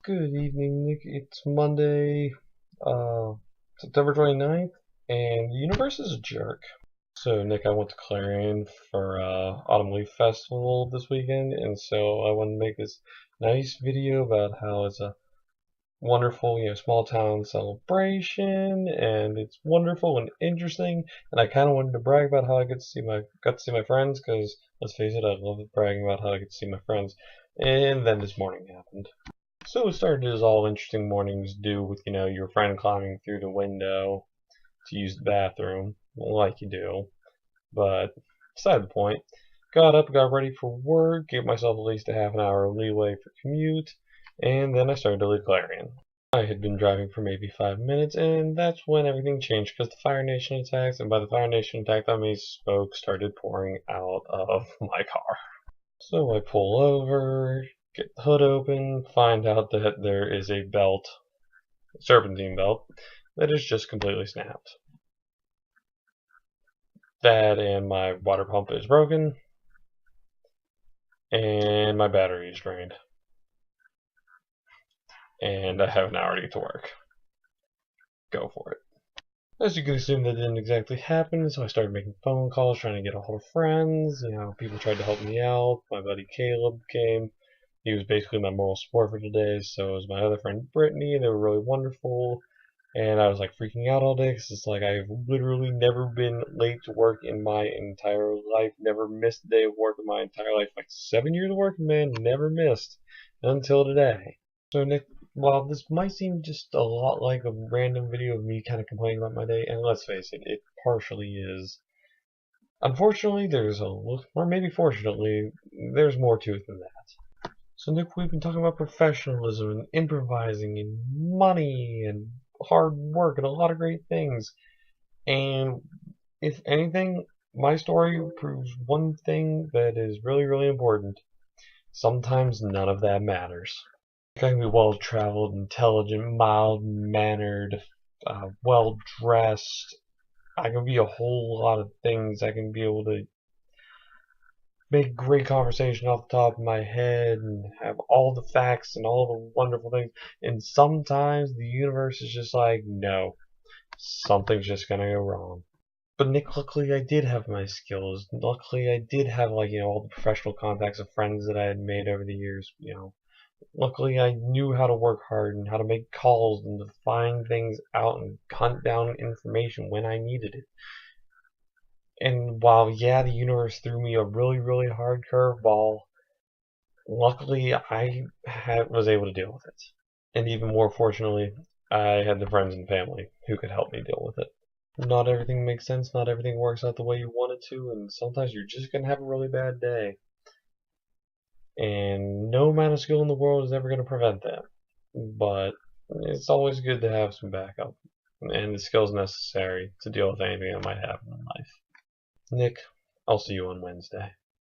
Good evening, Nick. It's Monday, uh, September 29th, and the universe is a jerk. So, Nick, I went to Clarion for Autumn Leaf Festival this weekend, and so I wanted to make this nice video about how it's a wonderful, small town celebration, and it's wonderful and interesting. And I kind of wanted to brag about how I got to see my friends, because let's face it, I love bragging about how I get to see my friends. And then this morning happened. So it started as all interesting mornings do with, your friend climbing through the window to use the bathroom, like you do. But beside the point, got up, got ready for work, gave myself at least a half an hour leeway for commute, and then I started to leave Clarion. I had been driving for maybe 5 minutes, and that's when everything changed because the Fire Nation attacked, and by the Fire Nation attack, I mean smoke started pouring out of my car. So I pull over, get the hood open, find out that there is a belt, a serpentine belt, that is just completely snapped. That and my water pump is broken, and my battery is drained. And I have an hour to get to work. Go for it. As you can assume, that didn't exactly happen, so I started making phone calls, trying to get a hold of friends. People tried to help me out. My buddy Caleb came. He was basically my moral support for today, so was my other friend Brittany. They were really wonderful. And I was like freaking out all day because it's like I've literally never been late to work in my entire life, never missed a day of work in my entire life. Like 7 years of working, man, never missed until today. So, Nick, while this might seem just a lot like a random video of me kind of complaining about my day, and let's face it, it partially is. Unfortunately, or maybe fortunately, there's more to it than that. So, Nick, we've been talking about professionalism and improvising and money and hard work and a lot of great things. And if anything, my story proves one thing that is really, really important. Sometimes none of that matters. I can be well traveled, intelligent, mild mannered, well dressed. I can be a whole lot of things. I can be able to make great conversation off the top of my head and have all the facts and all the wonderful things. And sometimes the universe is just like, no, something's just gonna go wrong. But Nick, luckily I did have my skills. Luckily I did have all the professional contacts of friends that I had made over the years. Luckily I knew how to work hard and how to make calls and to find things out and hunt down information when I needed it. And while, yeah, the universe threw me a really, really hard curveball, luckily I was able to deal with it. And even more fortunately, I had the friends and family who could help me deal with it. Not everything makes sense, not everything works out the way you want it to, and sometimes you're just going to have a really bad day. And no amount of skill in the world is ever going to prevent that. But it's always good to have some backup and the skills necessary to deal with anything that might happen in life. Nick, I'll see you on Wednesday.